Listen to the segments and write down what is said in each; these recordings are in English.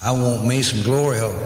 I want me some glory hole.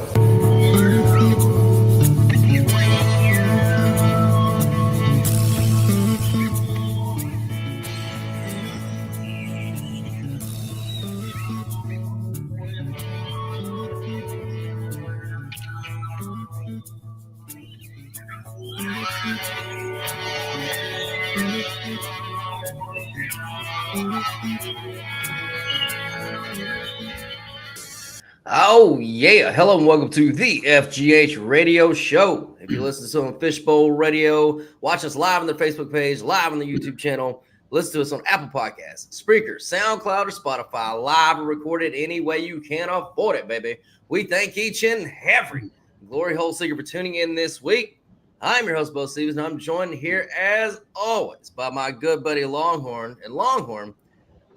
Oh, yeah. Hello and welcome to the FGH Radio Show. If you listen to us on Fishbowl Radio, watch us live on the Facebook page, live on the YouTube channel, listen to us on Apple Podcasts, Spreaker, SoundCloud, or Spotify, live or recorded any way you can afford it, baby. We thank each and every Glory Hole Seeker for tuning in this week. I'm your host, Bo Stevens, and I'm joined here, as always, by my good buddy Longhorn. And Longhorn,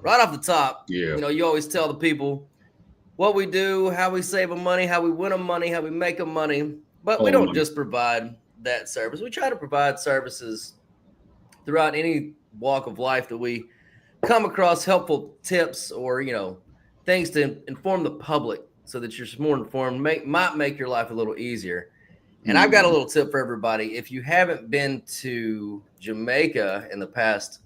right off the top, you always tell the people what we do, how we save them money, how we win them money, how we make them money. But we don't just provide that service. We try to provide services throughout any walk of life that we come across, helpful tips or, things to inform the public so that you're more informed, might make your life a little easier. And I've got a little tip for everybody. If you haven't been to Jamaica in the past,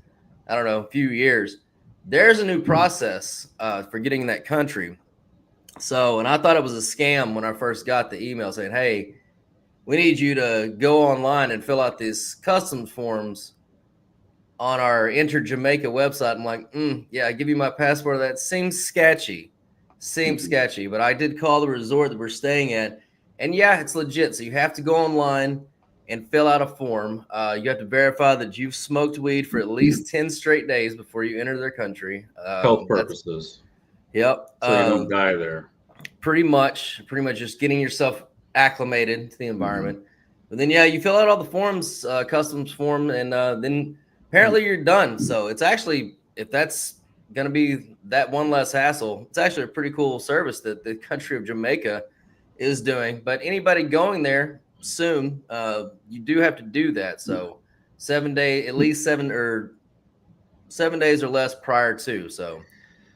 few years, there's a new process for getting in that country. So, and I thought it was a scam when I first got the email saying, hey, we need you to go online and fill out these customs forms on our Enter Jamaica website. I'm like, yeah, give you my passport. That seems sketchy. But I did call the resort that we're staying at. And yeah, it's legit. So you have to go online and fill out a form. You have to verify that you've smoked weed for at least 10 straight days before you enter their country. Health purposes. Yep. So you don't die there. Pretty much just getting yourself acclimated to the environment. But then, yeah, you fill out all the forms, customs form, and then apparently you're done. So it's actually, if that's going to be that one less hassle, it's actually a pretty cool service that the country of Jamaica is doing. But anybody going there soon, you do have to do that. So 7 days, at least 7 days or less prior to. So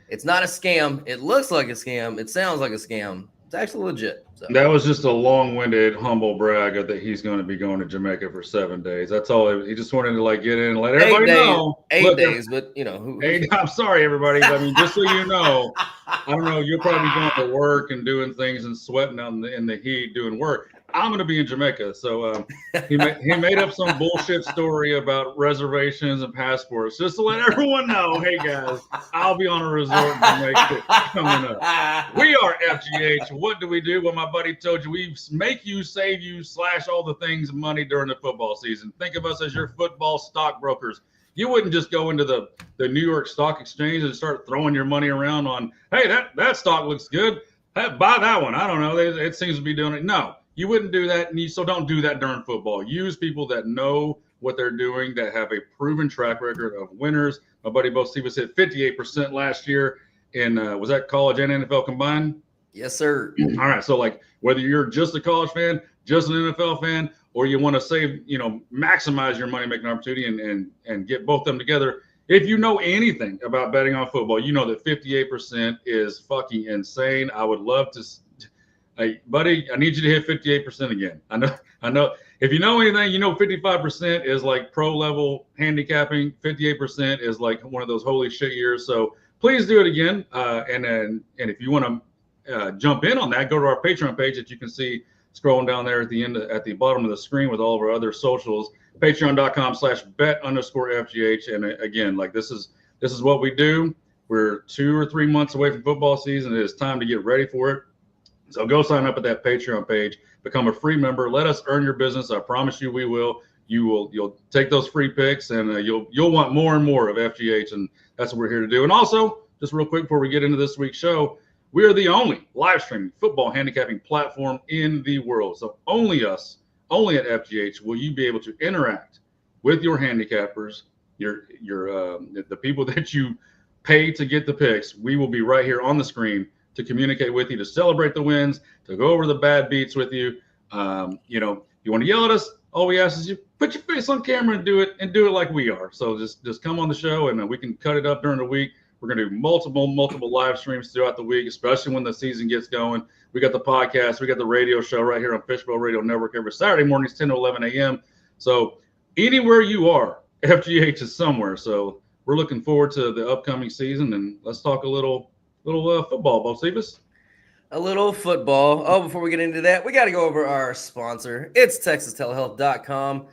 it's not a scam. It looks like a scam. It sounds like a scam. It's actually legit. So. That was just a long-winded humble brag that he's going to be going to Jamaica for 7 days. That's all. He just wanted to get in and let everybody know. 8 days, but I'm sorry, everybody. But I mean, just so you know, I don't know. You'll probably be going to work and doing things and sweating out in the heat doing work. I'm going to be in Jamaica. So he made up some bullshit story about reservations and passports just to let everyone know, hey, guys, I'll be on a resort in Jamaica coming up. We are FGH. What do we do? Well, my buddy told you, we make you, save you, slash all the things money during the football season. Think of us as your football stockbrokers. You wouldn't just go into the New York Stock Exchange and start throwing your money around on, hey, that stock looks good. Buy that one. I don't know. It seems to be doing it. No. You wouldn't do that, so don't do that during football. Use people that know what they're doing, that have a proven track record of winners. My buddy Bo Stevens hit 58% last year in, was that college and NFL combined? Yes, sir. All right, so whether you're just a college fan, just an NFL fan, or you want to save, maximize your money-making opportunity and get both of them together, if you know anything about betting on football, you know that 58% is fucking insane. I would love to. Hey, buddy, I need you to hit 58% again. I know. If you know anything, 55% is pro level handicapping. 58% is one of those holy shit years. So please do it again. And if you want to jump in on that, go to our Patreon page that you can see scrolling down there at the bottom of the screen with all of our other socials. Patreon.com/bet_FGH. And again, this is what we do. We're 2 or 3 months away from football season. It is time to get ready for it. So go sign up at that Patreon page, become a free member. Let us earn your business. I promise you we will. You'll take those free picks and you'll want more and more of FGH, and that's what we're here to do. And also, just real quick before we get into this week's show, we are the only live streaming football handicapping platform in the world. So only us, only at FGH will you be able to interact with your handicappers, the people that you pay to get the picks. We will be right here on the screen to communicate with you, to celebrate the wins, to go over the bad beats with you. You want to yell at us, all we ask is you put your face on camera and do it like we are. So just come on the show and we can cut it up during the week. We're going to do multiple live streams throughout the week, especially when the season gets going. We got the podcast. We got the radio show right here on Fishbowl Radio Network every Saturday mornings, 10 to 11 a.m. So anywhere you are, FGH is somewhere. So we're looking forward to the upcoming season, and let's talk a little football, Bocephus. A little football. Oh, before we get into that, we got to go over our sponsor. It's TexasTelehealth.com.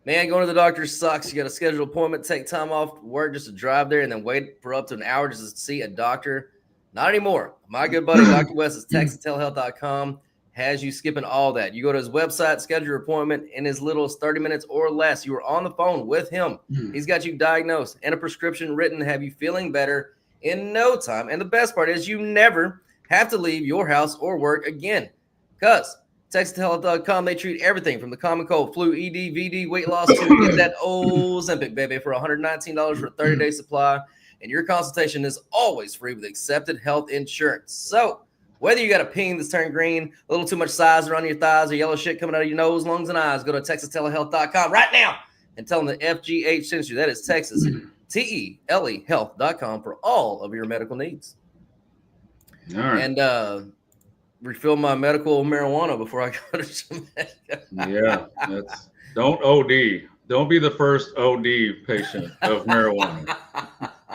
Man, going to the doctor sucks. You got a scheduled appointment, take time off work just to drive there, and then wait for up to an hour just to see a doctor. Not anymore. My good buddy, Dr. West, is TexasTelehealth.com. Has you skipping all that. You go to his website, schedule your appointment in as little as 30 minutes or less. You are on the phone with him. He's got you diagnosed and a prescription written to have you feeling better in no time. And the best part is you never have to leave your house or work again, because TexasTelehealth.com, they treat everything from the common cold, flu, ED, VD, weight loss to get that Ozempic, baby, for $119 for a 30-day supply. And your consultation is always free with accepted health insurance. So whether you got a peen that's turned green, a little too much size around your thighs, or yellow shit coming out of your nose, lungs, and eyes, go to TexasTelehealth.com right now and tell them the FGH sent you. That is Texas, TELE Health.com for all of your medical needs. All right. And refill my medical marijuana before I go to Jamaica. Yeah, don't OD. Don't be the first OD patient of marijuana. I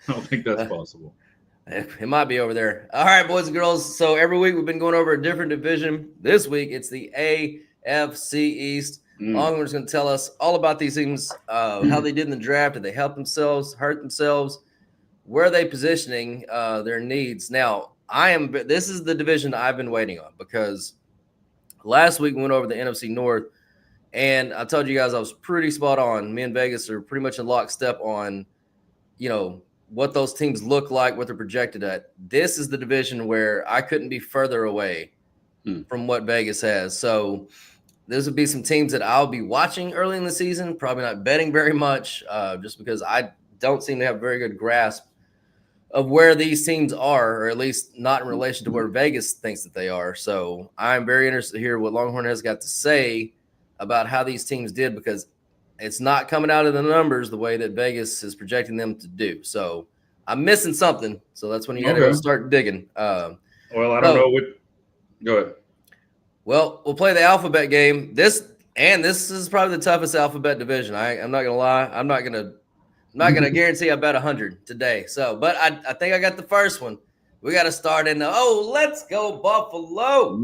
don't think that's possible. It might be over there. All right, boys and girls. So every week we've been going over a different division. This week it's the AFC East. Longhorn's going to tell us all about these teams, how they did in the draft. Did they help themselves, hurt themselves? Where are they positioning their needs? Now, this is the division I've been waiting on, because last week we went over the NFC North, and I told you guys I was pretty spot on. Me and Vegas are pretty much in lockstep on, what those teams look like, what they're projected at. This is the division where I couldn't be further away from what Vegas has. So those would be some teams that I'll be watching early in the season, probably not betting very much, just because I don't seem to have a very good grasp of where these teams are, or at least not in relation to where Vegas thinks that they are. So I'm very interested to hear what Longhorn has got to say about how these teams did, because it's not coming out of the numbers the way that Vegas is projecting them to do. So I'm missing something. So that's when you got to go start digging. Well, I don't know what. Go ahead. Well, we'll play the alphabet game. This is probably the toughest alphabet division. I'm not gonna lie. I'm not gonna guarantee I bet 100 today. So, but I think I got the first one. We got to start in let's go Buffalo.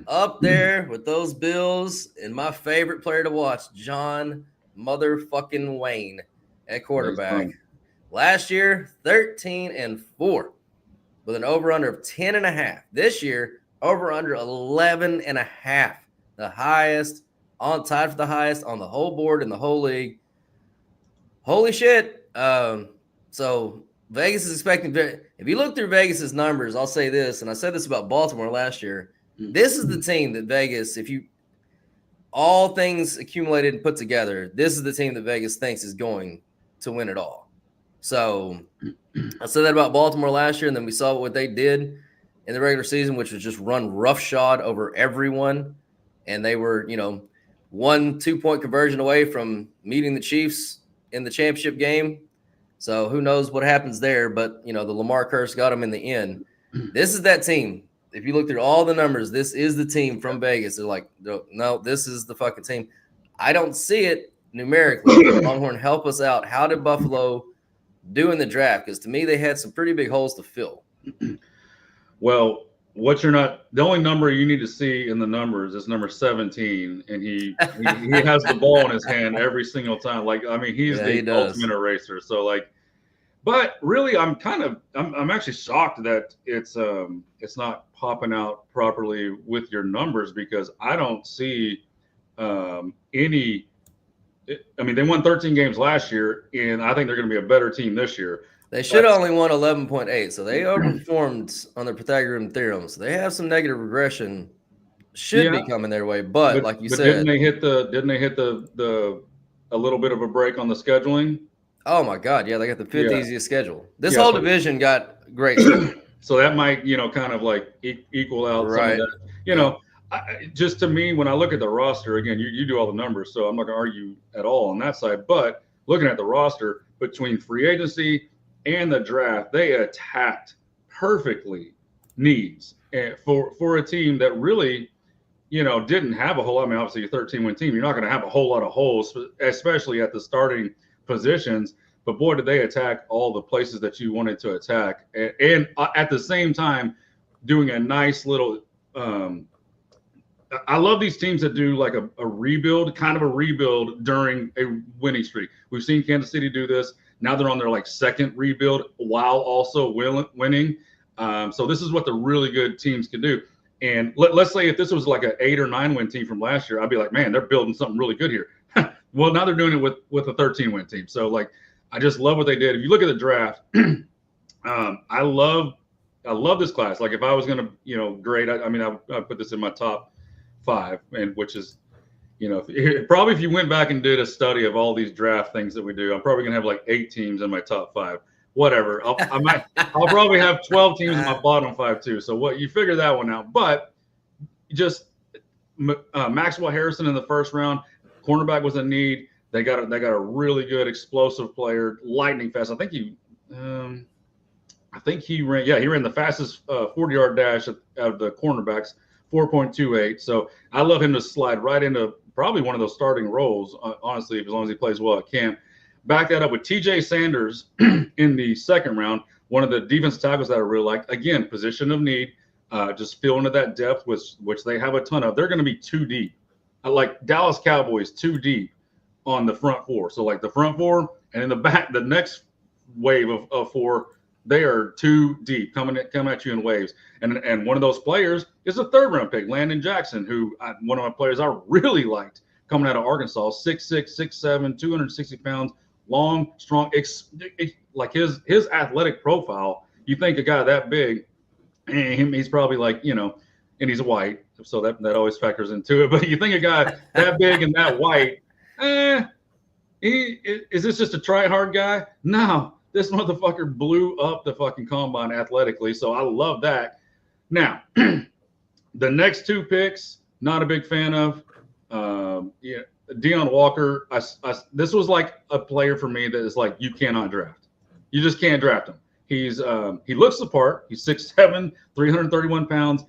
Up there with those Bills and my favorite player to watch, John motherfucking Wayne at quarterback. Last year, 13-4 with an over-under of 10.5. This year, over-under 11.5. The highest, tied for the highest on the whole board in the whole league. Holy shit. So Vegas is expecting, if you look through Vegas's numbers, I'll say this, and I said this about Baltimore last year. This is the team that Vegas, all things accumulated and put together, this is the team that Vegas thinks is going to win it all. So I said that about Baltimore last year, and then we saw what they did in the regular season, which was just run roughshod over everyone. And they were, 1 2-point conversion away from meeting the Chiefs in the championship game. So who knows what happens there, but the Lamar curse got them in the end. This is that team. If you look through all the numbers, this is the team from Vegas. They're like, no, this is the fucking team. I don't see it numerically. Longhorn, help us out. How did Buffalo do in the draft? Because to me, they had some pretty big holes to fill. Well, the only number you need to see in the numbers is number 17, and he has the ball in his hand every single time. He's the ultimate eraser. So but really, I'm actually shocked that it's not popping out properly with your numbers, because I don't see any. They won 13 games last year, and I think they're going to be a better team this year. They should have only won 11.8, so they overperformed on their Pythagorean theorem. So they have some negative regression should be coming their way. But like you said, didn't they hit the a little bit of a break on the scheduling? Oh my God, yeah, they got the fifth easiest schedule. This whole division got great. So that might kind of equal out some of that. Just to me, when I look at the roster again, you do all the numbers, so I'm not going to argue at all on that side. But looking at the roster between free agency and the draft, they attacked perfectly needs and for a team that really, didn't have a whole lot. I mean, obviously, a 13-win team, you're not going to have a whole lot of holes, especially at the starting positions. But boy, did they attack all the places that you wanted to attack, and at the same time, doing a nice little. I love these teams that do like a rebuild, kind of a rebuild during a winning streak. We've seen Kansas City do this. Now they're on their like second rebuild while also winning. So this is what the really good teams can do. And let's say if this was like an 8 or 9 win team from last year, I'd be like, man, they're building something really good here. Well, now they're doing it with a 13-win team. So like, I just love what they did. If you look at the draft, I love this class. Like if I was going to, grade, I put this in my top 5, and which is, probably if you went back and did a study of all these draft things that we do, I'm probably gonna have like 8 teams in my top 5. Whatever. I'll probably have 12 teams in my bottom 5 too. So what you figure that one out. But just Maxwell Harrison in the first round, cornerback was a need. They got a really good explosive player, lightning fast. I think he ran the fastest 40-yard dash out of the cornerbacks. 4.28. So I love him to slide right into probably one of those starting roles, honestly, as long as he plays well at camp. Back that up with TJ Sanders in the second round, one of the defensive tackles that I really like. Again, position of need, just fill into that depth, which they have a ton of. They're going to be too deep. I like Dallas Cowboys too deep on the front 4. So like the front 4 and in the back, the next wave of 4, they are too deep, coming at you in waves. And one of those players is a 3rd-round pick, Landon Jackson, who one of my players I really liked coming out of Arkansas, 6'6", 6'7", 260 pounds, long, strong. Like his athletic profile, you think a guy that big, and he's probably like, and he's white, so that always factors into it. But you think a guy that big and that white, is this just a try-hard guy? No. This motherfucker blew up the fucking combine athletically, so I love that. Now, the next 2 picks, not a big fan of. Deion Walker, this was like a player for me that is like you cannot draft. You just can't draft him. He looks the part. He's 6'7", 331 pounds,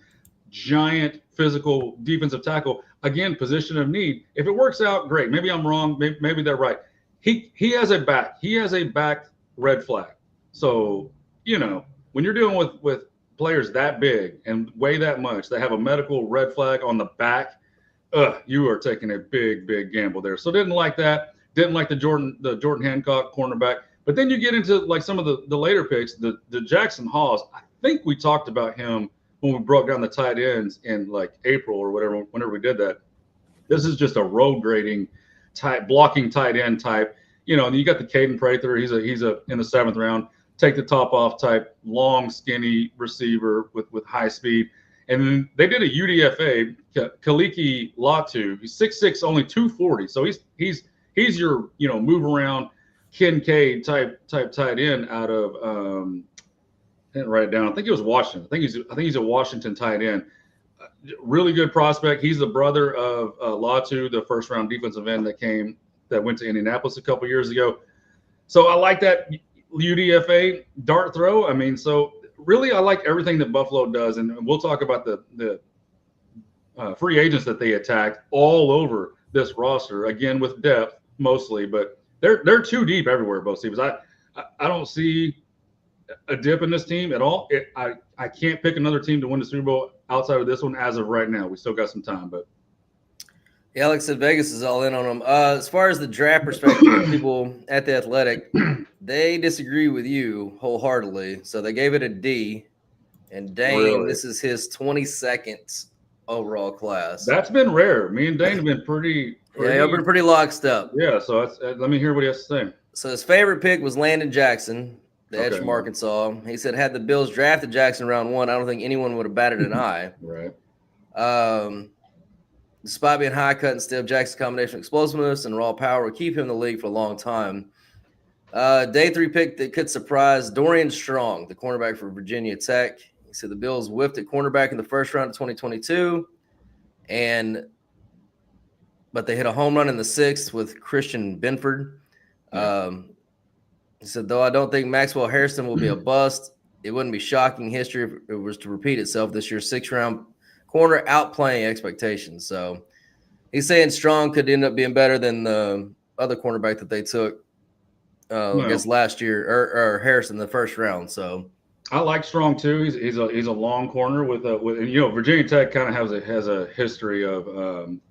giant physical defensive tackle. Again, position of need. If it works out, great. Maybe I'm wrong. Maybe they're right. He has a back. He has a back red flag. So, when you're dealing with players that big and weigh that much, they have a medical red flag on the back, you are taking a big, big gamble there. So didn't like that. Didn't like the Jordan Hancock cornerback. But then you get into like some of the later picks, the Jackson Hawes. I think we talked about him when we broke down the tight ends in like April or whatever, whenever we did that. This is just a road grading type, blocking tight end type. And you got the Caden Prather. He's a in the 7th round, take the top off type, long, skinny receiver with high speed. And then they did a UDFA, Kaliki Latu. He's 6'6", only 240. So he's your move around Kincaid type tight end out of I didn't write it down. I think it was Washington. I think he's a Washington tight end. Really good prospect. He's the brother of Latu, the 1st-round defensive end that went to Indianapolis a couple years ago. So I like that UDFA dart throw. I mean, so really I like everything that Buffalo does. And we'll talk about the free agents that they attacked all over this roster, again, with depth mostly. But they're too deep everywhere, both teams. I don't see a dip in this team at all. I can't pick another team to win the Super Bowl outside of this one as of right now. We still got some time, but. Yeah, Alex said Vegas is all in on them. As far as the draft perspective, people at The Athletic, they disagree with you wholeheartedly. So they gave it a D. And Dane, This is his 22nd overall class. That's been rare. Me and Dane have been pretty yeah, we've been pretty locked up. Yeah, so let me hear what he has to say. So his favorite pick was Landon Jackson, the edge from Arkansas. He said, had the Bills drafted Jackson round 1, I don't think anyone would have batted an eye. Right. Despite being high cut and stiff, Jackson's combination of explosiveness and raw power would keep him in the league for a long time. Day 3 pick that could surprise Dorian Strong, the cornerback for Virginia Tech. He said the Bills whiffed at cornerback in the 1st round of 2022, but they hit a home run in the 6th with Christian Benford. He said, though I don't think Maxwell Harrison will be a bust, it wouldn't be shocking history if it was to repeat itself this year. 6th-round corner outplaying expectations. So he's saying Strong could end up being better than the other cornerback that they took against last year, or Harrison in the 1st round. So I like Strong too. He's a long corner with and Virginia Tech kind of has a history of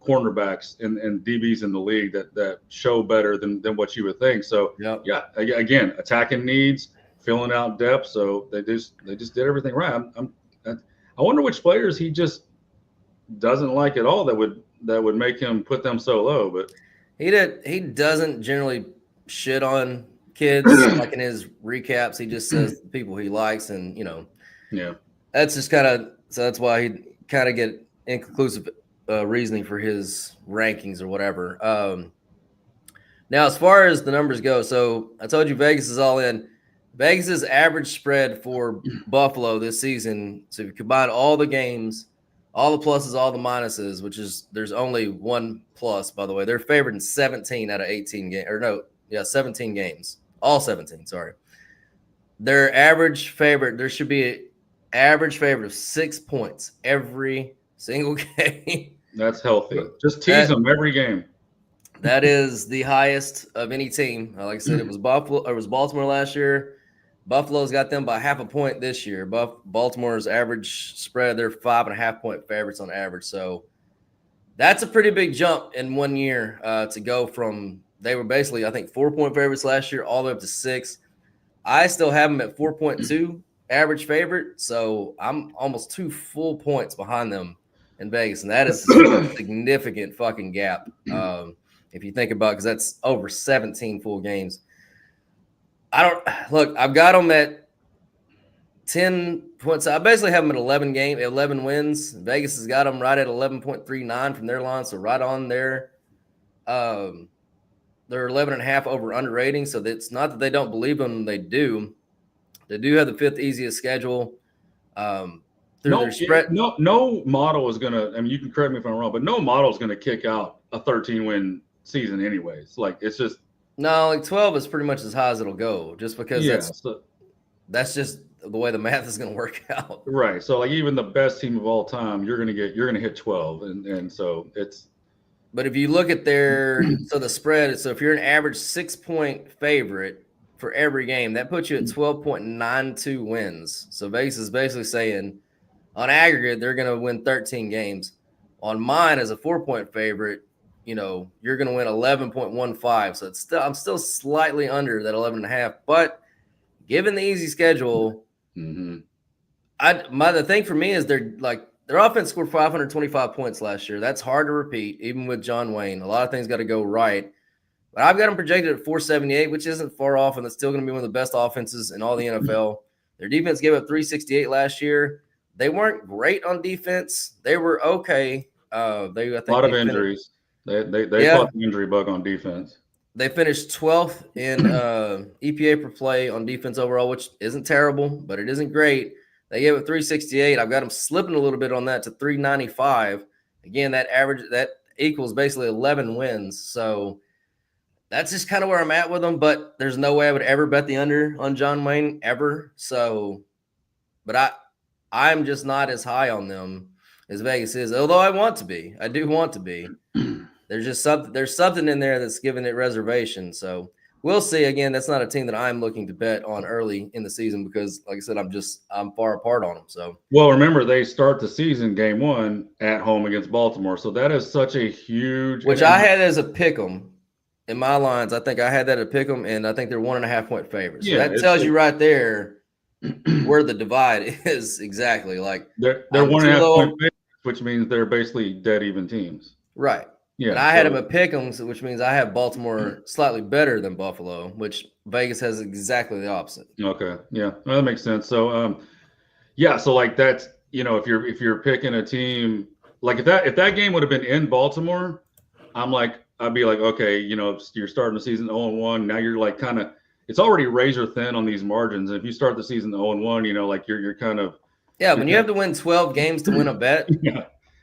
cornerbacks and DBs in the league that show better than what you would think. So yeah, again, attacking needs, filling out depth. So they just did everything right. I wonder which players he just doesn't like at all that would make him put them so low. But he doesn't generally shit on kids like in his recaps. He just says the people he likes, and that's just kind of, so that's why he kind of get inconclusive reasoning for his rankings or whatever. Now, as far as the numbers go, so I told you Vegas is all in. Vegas's average spread for Buffalo this season, so if you combine all the games, all the pluses, all the minuses, which is there's only one plus, by the way, they're favored in 17 out of 18 games, 17 games. All 17, sorry. Their average favorite, there should be an average favorite of 6 points every single game. That's healthy. Just tease them every game. That is the highest of any team. Like I said, it was Baltimore last year. Buffalo's got them by 0.5 point this year. Baltimore's average spread, they're 5.5 point favorites on average. So that's a pretty big jump in 1 year to go from, they were basically, I think, 4 point favorites last year, all the way up to 6. I still have them at 4.2 average favorite. So I'm almost 2 full points behind them in Vegas. And that is a significant fucking gap. If you think about it, because that's over 17 full games. I've got them at 10 points. I basically have them at 11 wins. Vegas has got them right at 11.39 from their line, so right on there. They're 11.5 over under rating, so it's not that they don't believe them. They do. They do have the 5th easiest schedule. No model is going to, I mean, you can correct me if I'm wrong, but no model is going to kick out a 13-win season anyways. Like, it's just. No, like 12 is pretty much as high as it'll go, just because that's just the way the math is going to work out. Right. So like even the best team of all time, you're going to hit 12. And so it's. But if you look at so the spread, so if you're an average 6 point favorite for every game, that puts you at 12.92 wins. So Vegas is basically saying on aggregate, they're going to win 13 games. On mine as a 4 point favorite, you're going to win 11.15. So I'm still slightly under that 11.5. But given the easy schedule, the thing for me is their offense scored 525 points last year. That's hard to repeat, even with John Wayne. A lot of things got to go right. But I've got them projected at 478, which isn't far off, and it's still going to be one of the best offenses in all the NFL. Their defense gave up 368 last year. They weren't great on defense. They were okay. I think a lot of injuries. They fought the injury bug on defense. They finished 12th in EPA per play on defense overall, which isn't terrible, but it isn't great. They gave it 368. I've got them slipping a little bit on that to 395. Again, that equals basically 11 wins. So that's just kind of where I'm at with them, but there's no way I would ever bet the under on John Wayne ever. So, but I'm just not as high on them as Vegas is, although I want to be. I do want to be. There's something in there that's giving it reservation. So we'll see. Again, that's not a team that I'm looking to bet on early in the season because, like I said, I'm far apart on them. So well, remember they start the season game 1 at home against Baltimore, so that is such a huge. Which I had as a pick'em in my lines. I think I had that at pick'em, and I think they're 1.5 point favorites. So that tells you right there where the divide is exactly. Like they're 1.5 point favorites, which means they're basically dead even teams. Right. Yeah, and I had them at pick'ems, which means I have Baltimore slightly better than Buffalo, which Vegas has exactly the opposite. Okay, yeah, well, that makes sense. So, so like that's if you're picking a team like if that game would have been in Baltimore, I'd be like, okay, you're starting the season 0-1. Now you're like kind of it's already razor thin on these margins. And if you start the season 0-1, like you're kind of when you have to win 12 games to win a bet.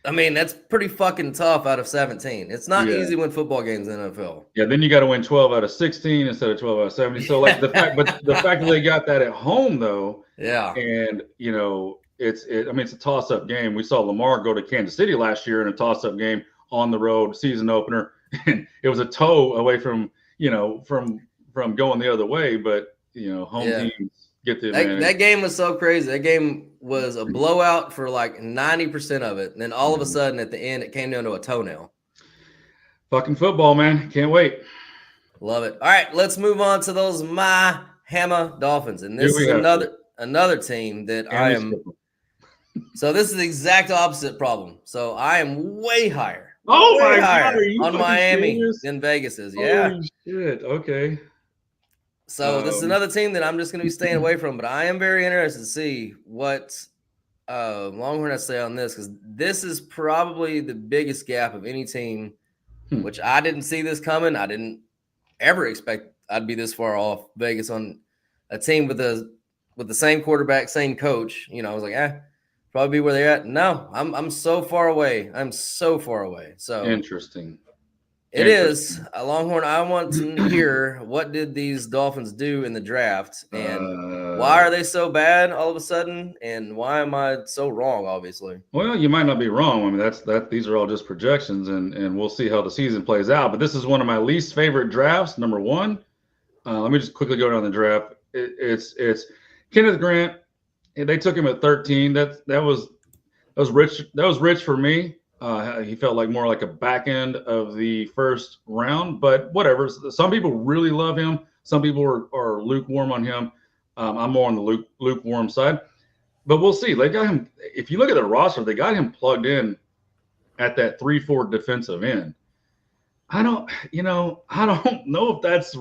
I mean, that's pretty fucking tough out of 17. It's not Yeah. easy to win football games in the NFL. Yeah, then you got to win 12 out of 16 instead of 12 out of 70. So like the fact that they got that at home though, Yeah. and you know, it's a toss-up game. We saw Lamar go to Kansas City last year in a toss-up game on the road, season opener, and it was a toe away from, you know, from going the other way, but you know, home teams get the advantage. That game was so crazy. That game was a blowout for like 90% of it. And then all of a sudden at the end, it came down to a toenail. Fucking football, man. Can't wait. Love it. All right, let's move on to those Miami Dolphins. And this is another team that I am. So this is the exact opposite problem. So I am way higher. Oh way my higher God, on Miami serious? than Vegas is. Yeah. Holy shit. Okay. So this is another team that I'm just going to be staying away from, but I am very interested to see what Longhorn has to say on this, because this is probably the biggest gap of any team, which I didn't see this coming. I didn't ever expect I'd be this far off Vegas on a team with the same quarterback, same coach. You know, I was like, probably where they're at. No, I'm so far away. I'm so far away. So interesting. It is a Longhorn. I want to hear, what did these Dolphins do in the draft, and why are they so bad all of a sudden, and why am I so wrong? Obviously, well, you might not be wrong. I mean, these are all just projections, and we'll see how the season plays out. But this is one of my least favorite drafts. Number one, let me just quickly go down the draft. It's Kenneth Grant. They took him at 13. That was rich. That was rich for me. He felt like more like a back end of the first round, but whatever. Some people really love him. Some people are lukewarm on him. I'm more on the lukewarm side, but we'll see. They got him. If you look at the roster, they got him plugged in at that 3-4 defensive end. I don't know if that's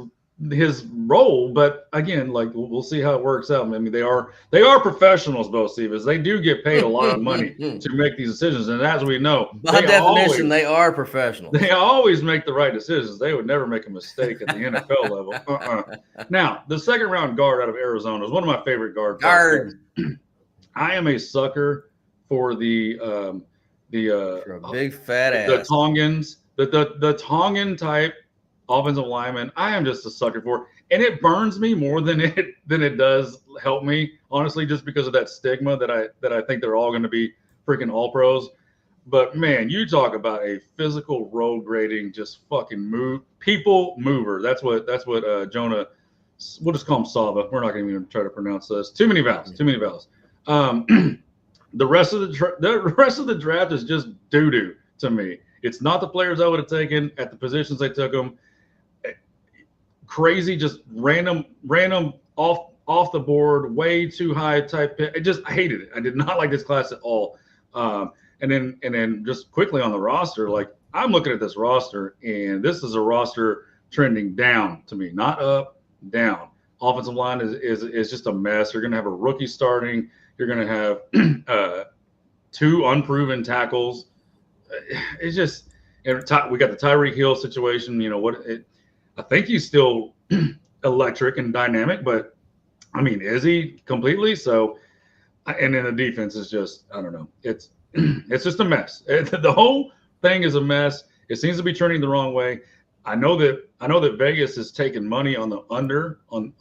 his role, but again, like we'll see how it works out. I mean, they are professionals, both Stevens. They do get paid a lot of money to make these decisions, and as we know, by definition, they are professionals. They always make the right decisions. They would never make a mistake at the NFL level. Now, the second round guard out of Arizona is one of my favorite guards. I am a sucker for the big fat ass, the Tongans, the Tongan type offensive lineman. I am just a sucker for, and it burns me more than it does help me, honestly, just because of that stigma that I think they're all going to be freaking all pros. But man, you talk about a physical road grading, just fucking people mover. That's what Jonah. We'll just call him Sava. We're not going to even try to pronounce this. Too many vowels. The rest of the draft is just doo doo to me. It's not the players I would have taken at the positions they took them. Crazy, just random off the board, way too high type pick. I hated it. I did not like this class at all. And then just quickly on the roster, like I'm looking at this roster, and this is a roster trending down to me, not up, down. Offensive line is just a mess. You're going to have a rookie starting. You're going to have 2 unproven tackles. It's just, and we got the Tyreek Hill situation. You know I think he's still electric and dynamic, but I mean, is he completely? So, and then the defense is just, I don't know. It's just a mess. The whole thing is a mess. It seems to be turning the wrong way. I know that Vegas is taking money on the under on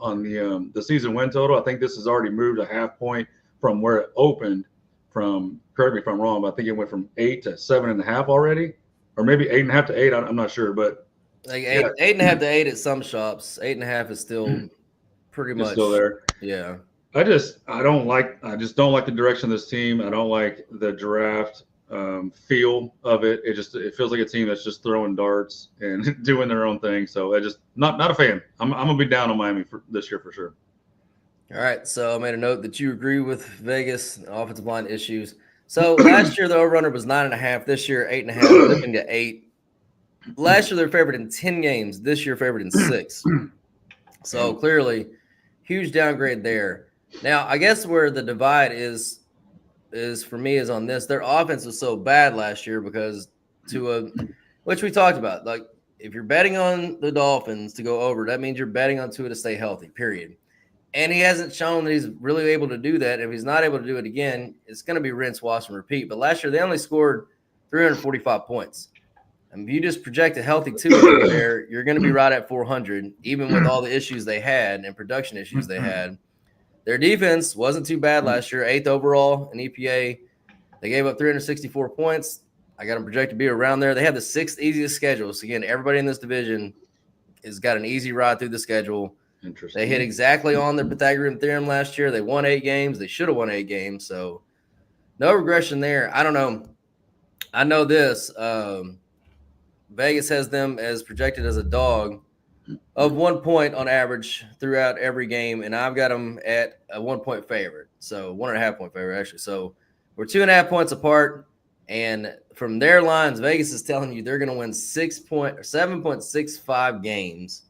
the season win total. I think this has already moved a half point from where it opened. Correct me if I'm wrong, but I think it went from 8 to 7.5 already, or maybe 8.5 to 8. I'm not sure, but like 8.5 to 8 at some shops. 8.5 is still pretty much still there. Yeah. I just don't like the direction of this team. I don't like the draft feel of it. It feels like a team that's just throwing darts and doing their own thing. So I just not a fan. I'm gonna be down on Miami for this year for sure. All right, so I made a note that you agree with Vegas offensive line issues. So last year the over-under was 9.5. This year 8.5, dipping to 8. Last year they were favored in 10 games. This year favored in 6. So clearly, huge downgrade there. Now I guess where the divide is for me is on this. Their offense was so bad last year because which we talked about. Like if you're betting on the Dolphins to go over, that means you're betting on Tua to stay healthy. Period. And he hasn't shown that he's really able to do that. If he's not able to do it again, it's going to be rinse, wash, and repeat. But last year, they only scored 345 points. And if you just project a healthy Tua there, you're going to be right at 400, even with all the issues they had and production issues they had. Their defense wasn't too bad last year, 8th overall in EPA. They gave up 364 points. I got them projected to be around there. They have the 6th easiest schedule. So, again, everybody in this division has got an easy ride through the schedule. Interesting. They hit exactly on their Pythagorean theorem last year. They won 8 games. They should have won 8 games. So, no regression there. I don't know. I know this. Vegas has them as projected as a dog of 1 point on average throughout every game, and I've got them at a 1 point favorite. So 1.5 point favorite, actually. So we're 2.5 points apart. And from their lines, Vegas is telling you they're going to win 7.65 games.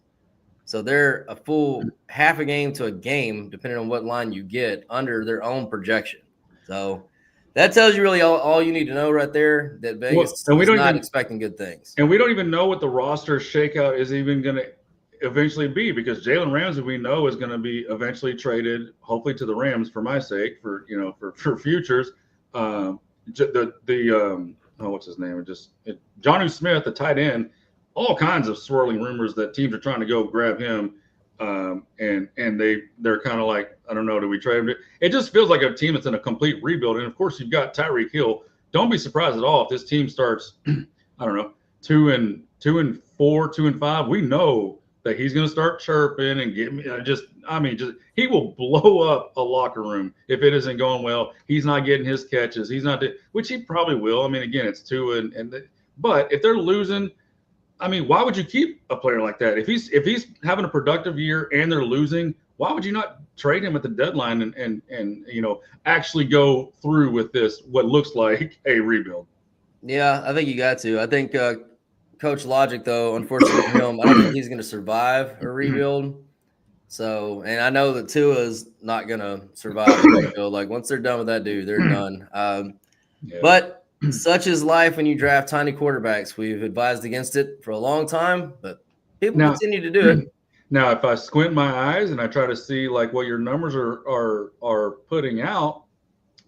So they're a full half a game to a game, depending on what line you get, under their own projection. So that tells you really all you need to know right there, that Vegas is not expecting good things. And we don't even know what the roster shakeout is even going to eventually be, because Jalen Ramsey, we know, is going to be eventually traded, hopefully to the Rams for my sake, for futures. What's his name? Jonnu Smith, the tight end, all kinds of swirling rumors that teams are trying to go grab him. And they're kind of like, I don't know, do we trade him? It just feels like a team that's in a complete rebuild. And of course, you've got Tyreek Hill. Don't be surprised at all if this team starts, I don't know, 2-4, 2-5. We know that he's going to start chirping and he will blow up a locker room if it isn't going well. He's not getting his catches. Which he probably will. I mean, again, it's 2 but if they're losing, I mean, why would you keep a player like that? If he's having a productive year and they're losing, why would you not trade him at the deadline and actually go through with this, what looks like a rebuild? Yeah, I think you got to. I think Coach Logic, though, unfortunately for him, I don't think he's going to survive a rebuild. So, and I know that Tua is not going to survive a rebuild. Like, once they're done with that dude, they're done. But such is life when you draft tiny quarterbacks. We've advised against it for a long time, but people continue to do it. Now, if I squint my eyes and I try to see like what your numbers are putting out,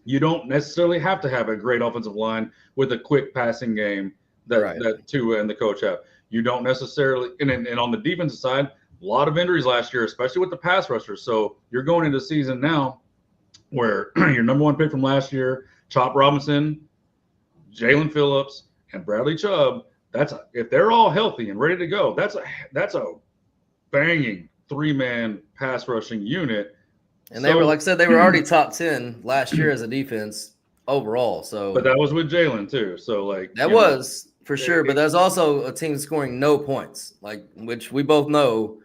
you don't necessarily have to have a great offensive line with a quick passing game that Tua and the coach have. You don't necessarily, and on the defensive side, a lot of injuries last year, especially with the pass rushers. So you're going into the season now where your number 1 pick from last year, Chop Robinson, Jalen Phillips, and Bradley Chubb, if they're all healthy and ready to go, that's a banging 3-man pass rushing unit. And they were, like I said, they were already top 10 last year as a defense overall. So, but that was with Jalen too. So that was for sure. But there's also a team scoring no points, which we both know.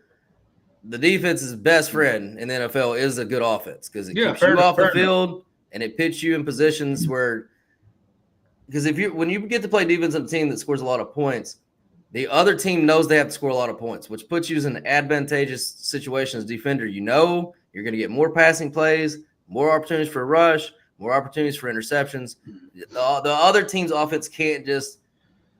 The defense's best friend in the NFL is a good offense, because it keeps you off the field and it puts you in positions where. Because when you get to play defense on a team that scores a lot of points, the other team knows they have to score a lot of points, which puts you in an advantageous situation as defender. You know you're going to get more passing plays, more opportunities for a rush, more opportunities for interceptions. The other team's offense can't just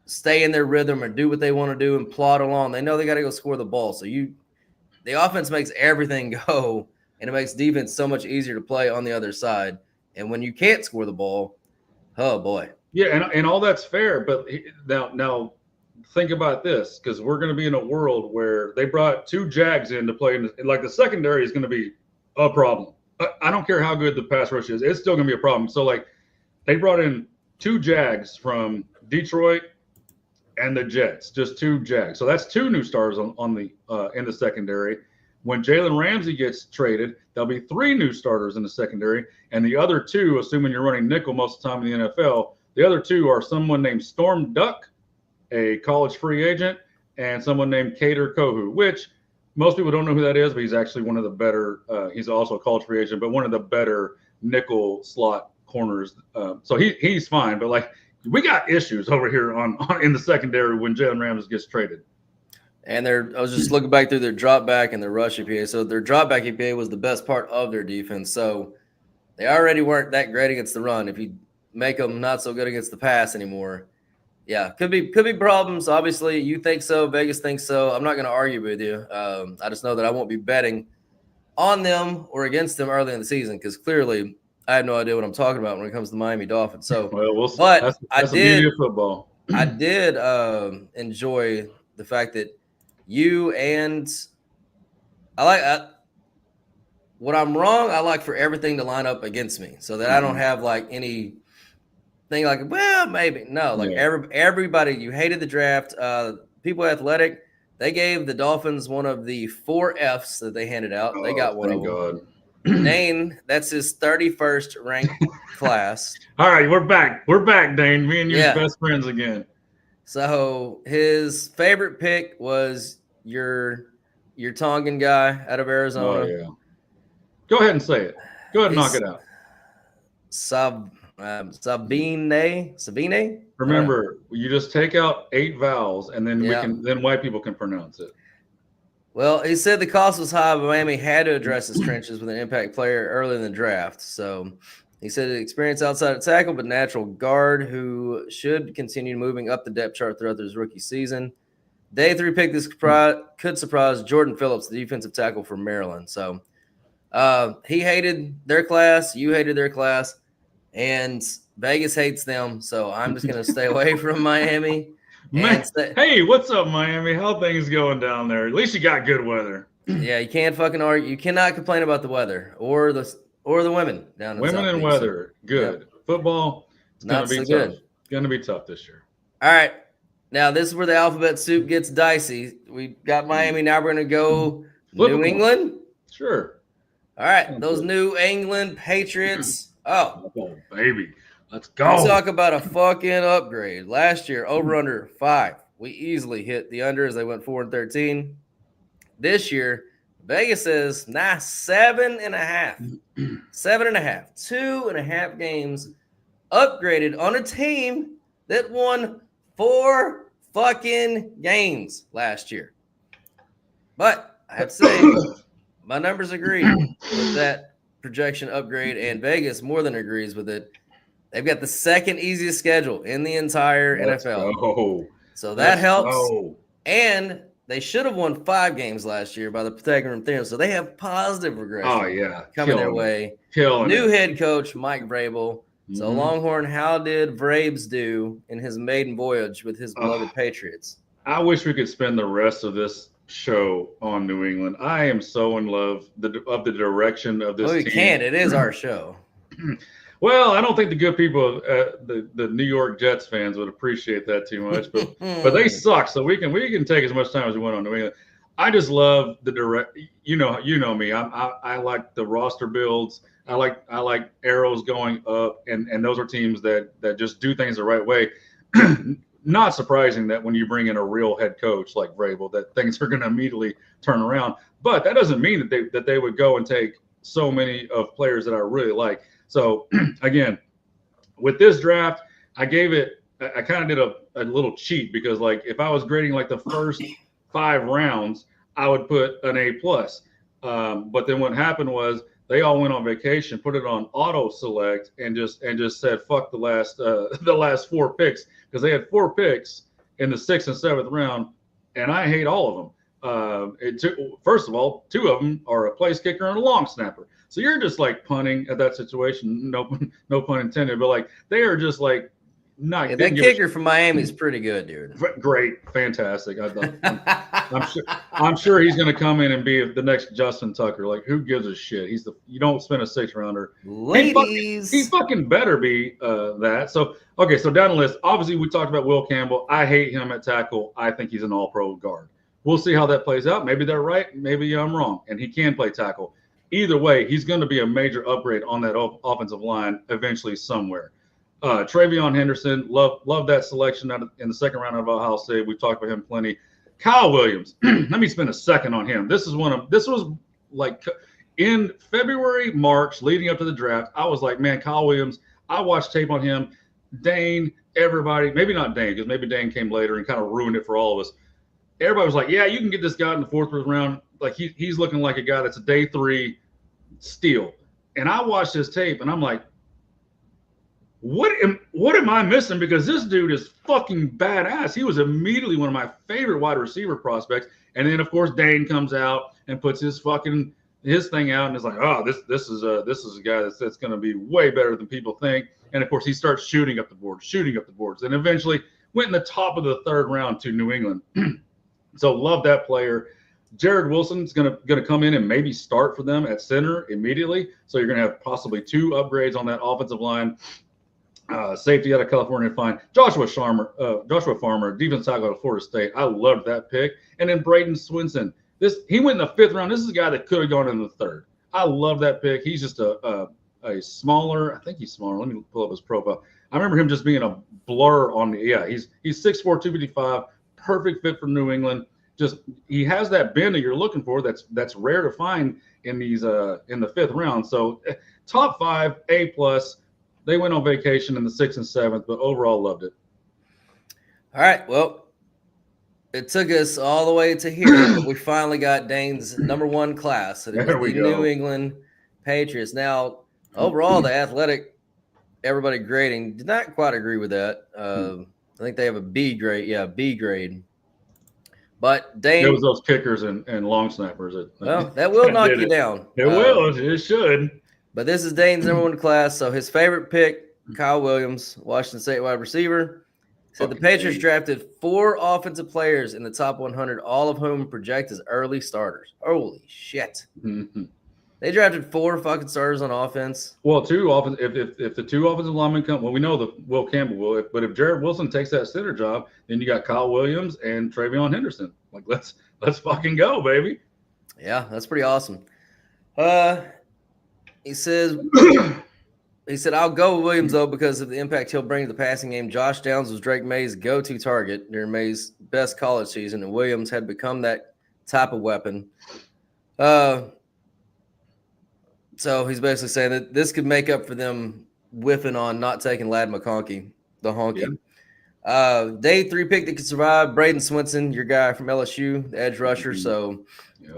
stay in their rhythm or do what they want to do and plod along. They know they got to go score the ball. So the offense makes everything go, and it makes defense so much easier to play on the other side. And when you can't score the ball, oh boy. Yeah, and all that's fair, but now think about this, because we're going to be in a world where they brought 2 Jags in to play, like the secondary is going to be a problem. I don't care how good the pass rush is, it's still going to be a problem. So like they brought in 2 Jags from Detroit and the Jets, just 2 Jags. So that's 2 new stars on the in the secondary. When Jalen Ramsey gets traded, there'll be 3 new starters in the secondary, and the other 2, assuming you're running nickel most of the time in the NFL. The other 2 are someone named Storm Duck, a college free agent, and someone named Kader Kohu, which most people don't know who that is, but he's actually one of the better he's also a college free agent, but one of the better nickel slot corners. So he's fine, but like we got issues over here on in the secondary when Jalen Ramsey gets traded. And I was just looking back through their drop back and their rush EPA. So their drop back EPA was the best part of their defense. So they already weren't that great against the run. If you make them not so good against the pass anymore, yeah, could be problems. Obviously, you think so. Vegas thinks so. I'm not going to argue with you. I just know that I won't be betting on them or against them early in the season, because clearly I have no idea what I'm talking about when it comes to the Miami Dolphins. So, Well, but that's the beauty of football. I did enjoy the fact that you and what I'm wrong. I like for everything to line up against me, so that I don't have like any thing like, well, maybe no. Like everybody, you hated the draft. People Athletic, they gave the Dolphins one of the 4 Fs that they handed out. They got one of them. God. Dane, that's his 31st ranked class. All right, we're back. We're back, Dane. Me and you're best friends again. So his favorite pick was your Tongan guy out of Arizona. Oh yeah. Go ahead and say it. Go ahead and knock it out. Sabine. Remember, you just take out 8 vowels, and then then white people can pronounce it. Well, he said the cost was high, but Miami had to address his trenches with an impact player early in the draft. So he said experience outside of tackle, but natural guard who should continue moving up the depth chart throughout his rookie season. Day 3 pick this could surprise Jordan Phillips, the defensive tackle from Maryland. So he hated their class, you hated their class, and Vegas hates them. So I'm just going to stay away from Miami. Hey, what's up, Miami? How things going down there? At least you got good weather. Yeah, you can't fucking argue. You cannot complain about the weather or the women down in women and weather. Good. Football, it's not so good. It's going to be tough this year. All right. Now, this is where the alphabet soup gets dicey. We got Miami. Now we're going to go New England. Sure. All right. Those New England Patriots. Oh, baby. Let's go. Let's talk about a fucking upgrade. Last year, over under 5. We easily hit the under as they went 4-13. This year, Vegas says, 7.5. 7.5. 2.5 games upgraded on a team that won 4 fucking games last year. But I have to say, my numbers agree with that projection upgrade, and Vegas more than agrees with it. They've got the second easiest schedule in the entire NFL. So that helps. And they should have won 5 games last year by the Pythagorean theorem. So they have positive regression coming their way. New head coach, Mike Vrabel. So Longhorn, how did Vrabes do in his maiden voyage with his beloved Patriots? I wish we could spend the rest of this show on New England. I am so in love of the direction of this team. We can. It is our show. Well, I don't think the good people, the New York Jets fans, would appreciate that too much, but they suck. So we can take as much time as we want on New England. I just love the direct. You know me. I like the roster builds. I like arrows going up, and those are teams that just do things the right way. Not surprising that when you bring in a real head coach like Vrabel, that things are going to immediately turn around. But that doesn't mean that they would go and take so many of players that I really like. So again, with this draft, I kind of did a little cheat because like if I was grading like the first 5 rounds, I would put an A+. But then what happened was they all went on vacation, put it on auto select, and just said fuck the last 4 picks because they had 4 picks in the 6th and 7th round, and I hate all of them. First of all, 2 of them are a place kicker and a long snapper. So you're just like punting at that situation. No pun intended, but like they are just like not. Yeah, that kicker from Miami is pretty good, dude. Great, fantastic. I'm sure he's going to come in and be the next Justin Tucker. Like who gives a shit? You don't spend a 6th rounder. Ladies, he fucking better be that. So okay, so down the list. Obviously, we talked about Will Campbell. I hate him at tackle. I think he's an All-Pro guard. We'll see how that plays out. Maybe they're right. Maybe I'm wrong, and he can play tackle. Either way, he's going to be a major upgrade on that offensive line eventually somewhere. Travion Henderson, love that selection in the 2nd round of Ohio State. We've talked about him plenty. Kyle Williams, let me spend a second on him. This was like in February, March, leading up to the draft. I was like, man, Kyle Williams. I watched tape on him. Dane, everybody, maybe not Dane, because maybe Dane came later and kind of ruined it for all of us. Everybody was like, yeah, you can get this guy in the 4th, 5th round. Like he's looking like a guy that's a day 3 steal. And I watched his tape and I'm like, what am I missing? Because this dude is fucking badass. He was immediately one of my favorite wide receiver prospects. And then of course Dane comes out and puts his fucking his thing out and is like, oh, this is a guy that's going to be way better than people think. And of course, he starts shooting up the boards, and eventually went in the top of the third round to New England. So love that player. Jared Wilson's going to come in and maybe start for them at center immediately. So you're going to have possibly 2 upgrades on that offensive line. Safety out of California, fine. Joshua Farmer, defensive tackle out of Florida State. I loved that pick. And then Braden Swinson. He went in the 5th round. This is a guy that could have gone in the 3rd. I love that pick. He's just a smaller. I think he's smaller. Let me pull up his profile. I remember him just being a blur on the. Yeah, he's 6'4", 255. Perfect fit for New England. Just he has that bend that you're looking for. That's rare to find in these in the 5th round. So top 5, A+. They went on vacation in the 6th and 7th, but overall loved it. All right. Well, it took us all the way to here, but we finally got Dane's number 1 class. So there we go. New England Patriots. Now, overall, the athletic, everybody grading did not quite agree with that. I think they have a B grade. Yeah, B grade. But Dane, it was those kickers and long snappers. That will knock you down. It will. It should. But this is Dane's number 1 class. So his favorite pick, Kyle Williams, Washington State wide receiver. Said the Patriots drafted 4 offensive players in the top 100, all of whom project as early starters. Holy shit. Mm-hmm. They drafted 4 fucking starters on offense. Well, 2 offense. If the 2 offensive linemen come, well, we know that Will Campbell will. But if Jared Wilson takes that center job, then you got Kyle Williams and Travion Henderson. Like let's fucking go, baby. Yeah, that's pretty awesome. He says. He said, I'll go with Williams, though, because of the impact he'll bring to the passing game. Josh Downs was Drake May's go-to target during May's best college season, and Williams had become that type of weapon. So he's basically saying that this could make up for them whiffing on not taking Ladd McConkey, the honky. Yeah. Day 3 pick that could survive, Braden Swinson, your guy from LSU, the edge rusher. So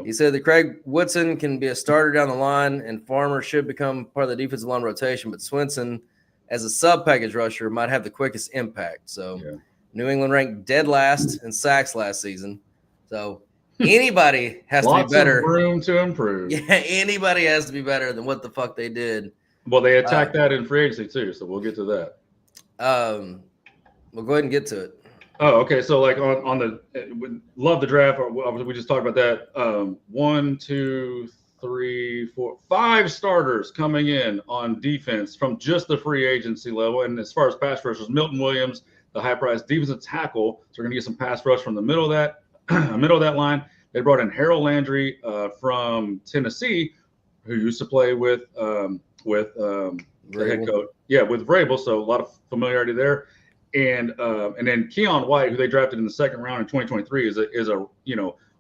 he said that Craig Woodson can be a starter down the line, and Farmer should become part of the defensive line rotation. But Swinson, as a sub-package rusher, might have the quickest impact. So New England ranked dead last in sacks last season. So anybody has to be better. Lots of room to improve. Yeah, anybody has to be better than what the fuck they did. Well, they attacked that in free agency too, so we'll get to that. We'll go ahead and get to it. Oh, okay. So like on the love the draft. We just talked about that. 1, 2, 3, 4, 5 starters coming in on defense from just the free agency level. And as far as pass rushers, Milton Williams, the high-priced defensive tackle. So we're gonna get some pass rush from the middle of that line. They brought in Harold Landry from Tennessee, who used to play with the head coach. Yeah, with Vrabel. So a lot of familiarity there. And then Keon White, who they drafted in the 2nd round in 2023, is a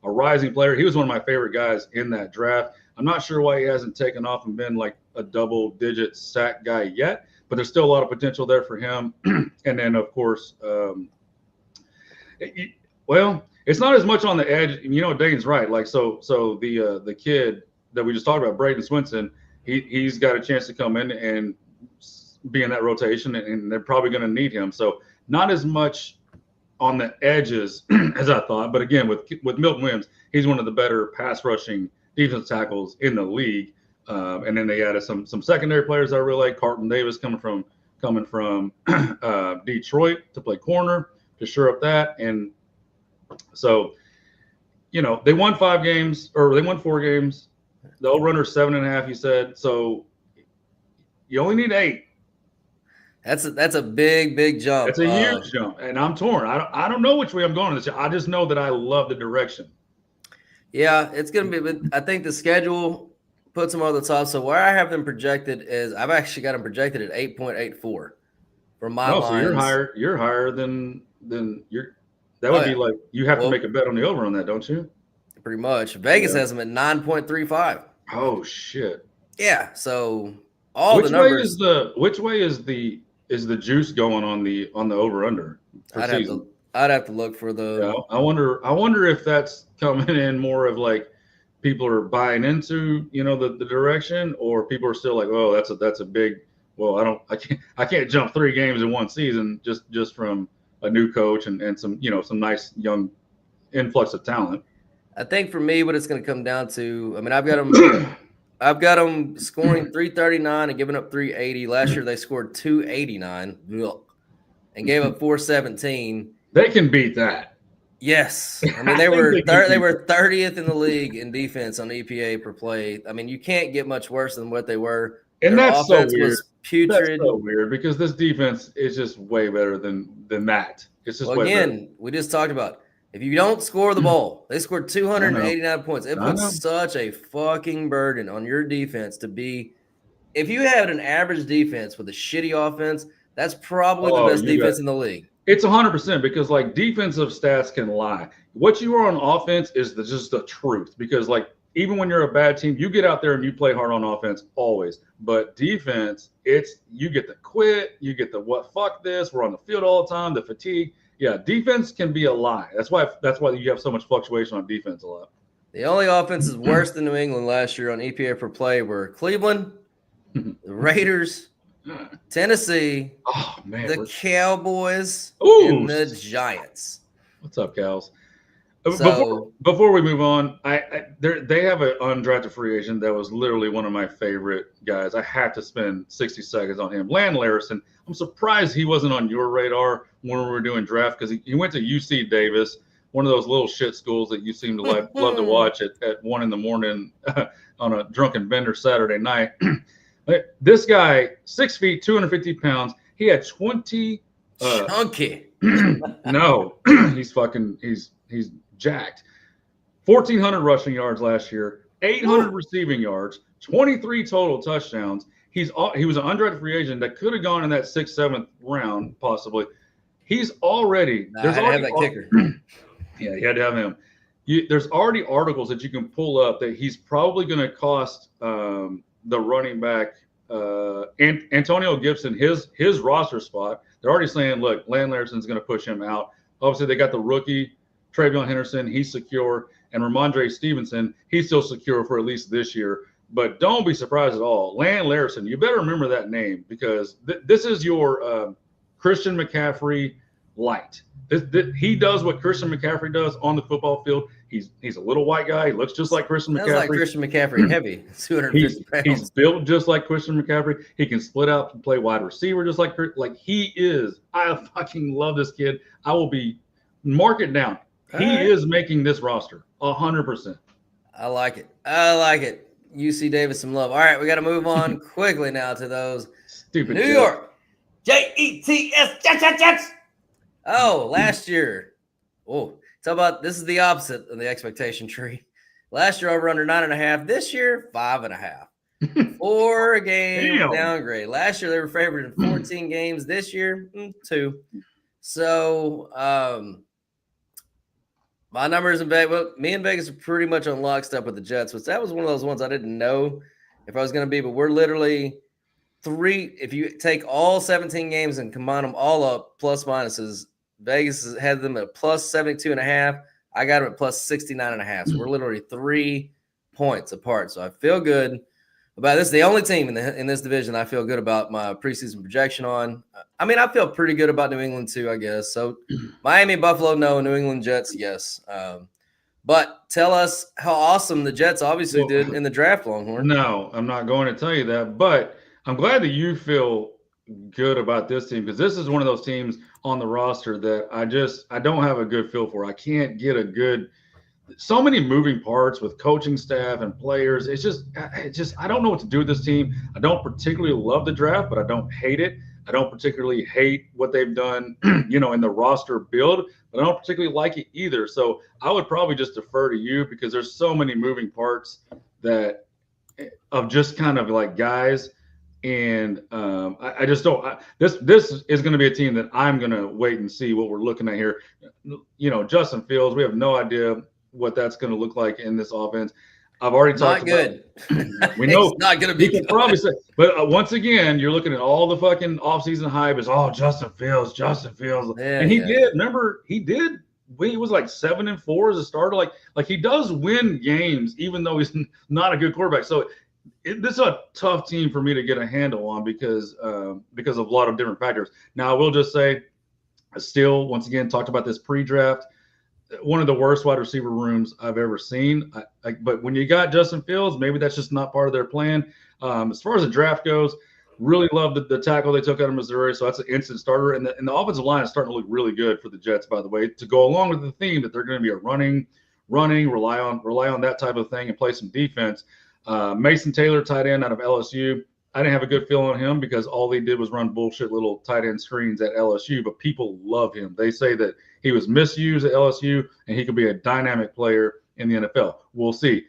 rising player. He was one of my favorite guys in that draft. I'm not sure why he hasn't taken off and been like a double-digit sack guy yet, but there's still a lot of potential there for him. And then of course, it's not as much on the edge. Dane's right. Like so the kid that we just talked about, Braden Swinson, he's got a chance to come in and be in that rotation, and they're probably going to need him. So not as much on the edges as I thought. But again, with Milton Williams, he's one of the better pass rushing defensive tackles in the league. And then they added some secondary players I really like. Carlton Davis coming from Detroit to play corner to shore up that. And so, they won 5 games, or they won 4 games. The over-under 7.5, you said. So you only need 8. That's a big jump. It's a huge jump, and I'm torn. I don't know which way I'm going this year. I just know that I love the direction. Yeah, it's going to be. I think the schedule puts them over the top. So where I have them projected is I've actually got them projected at 8.84 for my lines. So you're higher than you're. That would be like you have to make a bet on the over on that, don't you? Pretty much. Vegas has them at 9.35. Oh shit. Yeah. So the numbers. Which way is the juice going on the over under? I'd have to look for the. Yeah, I wonder if that's coming in more of like people are buying into the direction, or people are still like, oh, that's a big. Well, I can't jump 3 games in one season just from a new coach and some some nice young influx of talent. I think for me, what it's going to come down to, I mean, I've got them scoring 339 and giving up 380. Last year they scored 289 and gave up 417. They can beat that. Yes, I mean they were 30th in the league in defense on EPA per play. I mean, you can't get much worse than what they were. And Their that's so offense weird. was putrid. That's so weird because this defense is just way better than that. It's just well, again, we just talked about if you don't score the ball, they scored 289 points. It puts such a fucking burden on your defense to be. If you had an average defense with a shitty offense, that's probably the best defense in the league. It's 100% because like defensive stats can lie. What you are on offense is just the truth because like even when you're a bad team, you get out there and you play hard on offense always. But defense, you get the quit, you get the what fuck this, we're on the field all the time, the fatigue. Yeah, defense can be a lie. That's why you have so much fluctuation on defense a lot. The only offenses worse than New England last year on EPA per play were Cleveland, the Raiders, Tennessee, the Cowboys, and the Giants. What's up, Cows? So, before we move on, they have an undrafted free agent that was literally one of my favorite guys. I had to spend 60 seconds on him. Land Larison. I'm surprised he wasn't on your radar when we were doing draft because he went to UC Davis, one of those little shit schools that you seem to love to watch at 1 a.m. on a drunken bender Saturday night. This guy, 6 feet, 250 pounds. He had 20. Chunky. No, he's jacked. 1,400 rushing yards last year, 800 receiving yards, 23 total touchdowns. He was an undrafted free agent that could have gone in that 6th, 7th round possibly. He's already there's already that kicker. Yeah, you had to have him. There's already articles that you can pull up that he's probably going to cost the running back Antonio Gibson his roster spot. They're already saying, look, Land Larison's going to push him out. Obviously, they got the rookie Travion Henderson, he's secure, and Ramondre Stevenson, he's still secure for at least this year. But don't be surprised at all. Land Larison, you better remember that name because this is your Christian McCaffrey light. He does what Christian McCaffrey does on the football field. He's a little white guy. He looks just like Christian McCaffrey. Like Christian McCaffrey, heavy, 250 pounds. He's built just like Christian McCaffrey. He can split out and play wide receiver just like he is. I fucking love this kid. I will mark it down. He is making this roster 100%. I like it. UC Davis some love. All right, we got to move on quickly now to those stupid New York Jets. Jets. Oh, last year. Oh, talk about this is the opposite of the expectation tree. Last year over under 9.5. This year 5.5. 4 game downgrade. Last year they were favored in 14 games. This year 2. So my numbers in Vegas, well, me and Vegas are pretty much on lockstep with the Jets, which that was one of those ones I didn't know if I was going to be, but we're literally 3. If you take all 17 games and combine them all up, plus minuses, Vegas had them at plus 72.5. I got them at plus 69.5. So we're literally 3 points apart. So I feel good about this. The only team in this division I feel good about my preseason projection on. I mean, I feel pretty good about New England too, I guess. So Miami, Buffalo, no. New England Jets, yes. But tell us how awesome the Jets obviously did in the draft, Longhorn. No, I'm not going to tell you that. But I'm glad that you feel good about this team because this is one of those teams on the roster that I don't have a good feel for. I can't get a good – so many moving parts with coaching staff and players. It's just I don't know what to do with this team. I don't particularly love the draft, but I don't hate it. I don't particularly hate what they've done, in the roster build, but I don't particularly like it either. So I would probably just defer to you because there's so many moving parts that of just kind of like guys. And I just don't. This is going to be a team that I'm going to wait and see what we're looking at here. Justin Fields, we have no idea what that's going to look like in this offense. I've already talked about it. We know it's not going to be good. Probably say, but once again, you're looking at all the fucking offseason hype is, Justin Fields. Yeah, and he did. Remember, he did. He was like 7-4 as a starter. Like he does win games, even though he's not a good quarterback. So this is a tough team for me to get a handle on because of a lot of different factors. Now, I will just say, I still, once again, talked about this pre-draft. one of the worst wide receiver rooms I've ever seen. But when you got Justin Fields, maybe that's just not part of their plan. As far as the draft goes, really love the tackle they took out of Missouri. So that's an instant starter. And the offensive line is starting to look really good for the Jets, by the way, to go along with the theme that they're going to be a running, rely on that type of thing and play some defense. Mason Taylor, tight end out of LSU. I didn't have a good feeling on him because all he did was run bullshit little tight end screens at LSU, but people love him. They say that he was misused at LSU and he could be a dynamic player in the NFL. We'll see.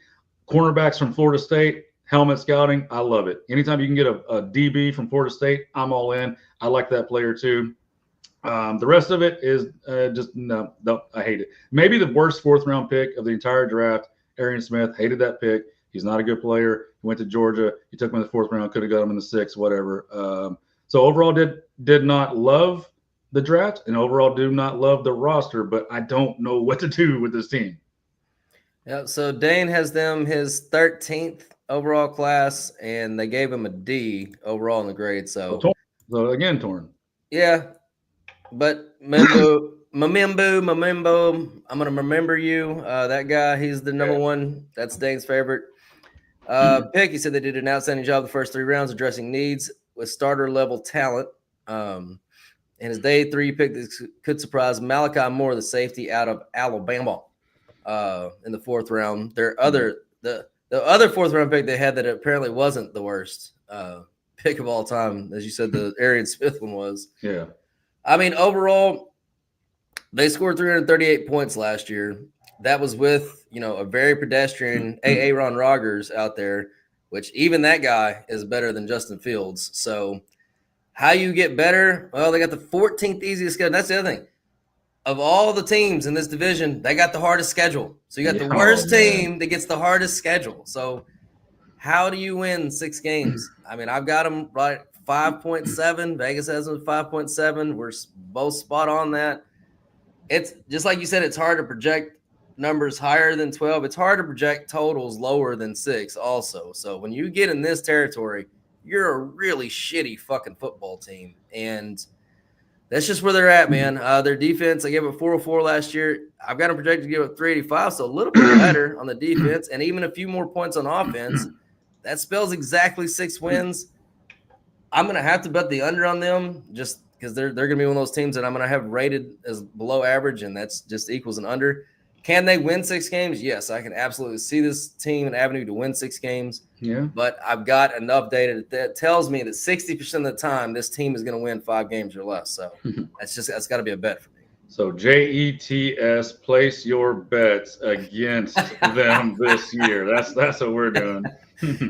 Cornerbacks from Florida State, helmet scouting, I love it. Anytime you can get a DB from Florida State, I'm all in. I like that player too. The rest of it is just no, I hate it. Maybe the worst fourth-round pick of the entire draft, Arian Smith, hated that pick. He's not a good player. He went to Georgia. He took him in the fourth round. Could have got him in the sixth, whatever. So overall, did not love the draft, and overall do not love the roster. But I don't know what to do with this team. Yeah. So Dane has them his 13th overall class, and they gave him a D overall in the grade. So again, torn. Yeah, but Mamimbo, I'm gonna remember you. That guy, he's the number one. That's Dane's favorite. Pick, he said they did an outstanding job the first 3 rounds addressing needs with starter level talent. And his day 3 pick that could surprise Malachi Moore, the safety out of Alabama, in the 4th round. The other 4th round pick they had that apparently wasn't the worst pick of all time, as you said, the Arian Smith one was. Yeah. I mean, overall, they scored 338 points last year. That was with, a very pedestrian Aaron Rodgers out there, which even that guy is better than Justin Fields. So how you get better? Well, they got the 14th easiest schedule. That's the other thing. Of all the teams in this division, they got the hardest schedule. So you got the worst team that gets the hardest schedule. So how do you win 6 games? I mean, I've got them right 5.7. Vegas has them 5.7. We're both spot on that. It's just like you said, it's hard to project numbers higher than 12. It's hard to project totals lower than 6 also. So when you get in this territory, you're a really shitty fucking football team. And that's just where they're at, man. Their defense, I gave it 404 last year. I've got them projected to give it 385, so a little bit better on the defense and even a few more points on offense. That spells exactly 6 wins. I'm going to have to bet the under on them just because they're going to be one of those teams that I'm going to have rated as below average, and that's just equals an under. Can they win 6 games? Yes, I can absolutely see this team an avenue to win 6 games. Yeah. But I've got enough data that tells me that 60% of the time this team is going to win 5 games or less. So that's got to be a bet for me. So JETS, place your bets against them this year. That's what we're doing.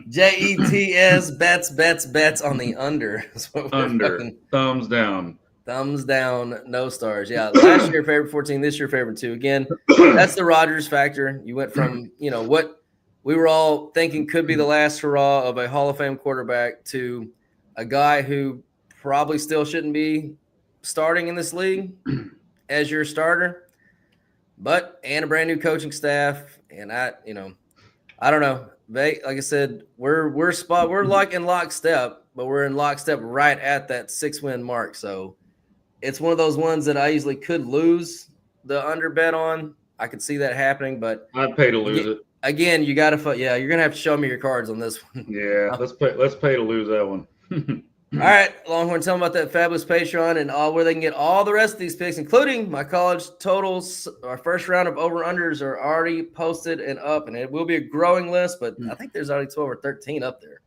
JETS, bets on the under. Under. Thumbs down. Thumbs down, no stars. Yeah, last year favorite 14, this year favorite 2. Again, that's the Rodgers factor. You went from, what we were all thinking could be the last hurrah of a Hall of Fame quarterback to a guy who probably still shouldn't be starting in this league as your starter, and a brand new coaching staff. And I don't know. Like I said, we're like in lockstep, but we're in lockstep right at that 6-win mark. So it's one of those ones that I easily could lose the under bet on. I could see that happening, but I'd pay to lose it. Again, you got to, you're going to have to show me your cards on this one. Yeah, let's pay to lose that one. All right, Longhorn, tell them about that fabulous Patreon and where they can get all the rest of these picks, including my college totals. Our first round of over-unders are already posted and up, and it will be a growing list, but I think there's already 12 or 13 up there.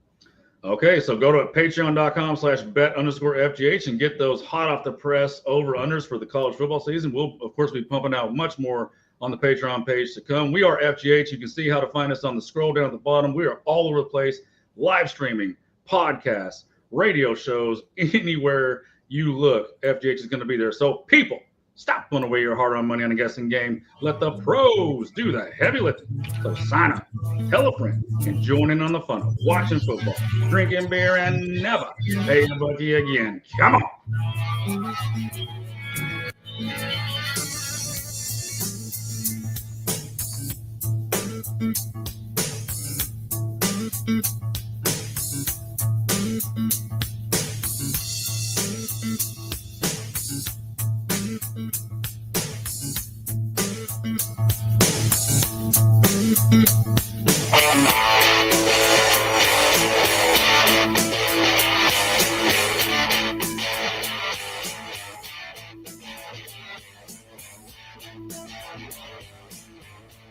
Okay, so go to patreon.com/bet_FGH and get those hot off the press over-unders for the college football season. We'll, of course, be pumping out much more on the Patreon page to come. We are FGH. You can see how to find us on the scroll down at the bottom. We are all over the place, live streaming, podcasts, radio shows, anywhere you look, FGH is going to be there. So people, stop throwing away your hard-earned money on a guessing game. Let the pros do the heavy lifting. So sign up, tell a friend, and join in on the fun of watching football, drinking beer, and never pay a bookie again. Come on.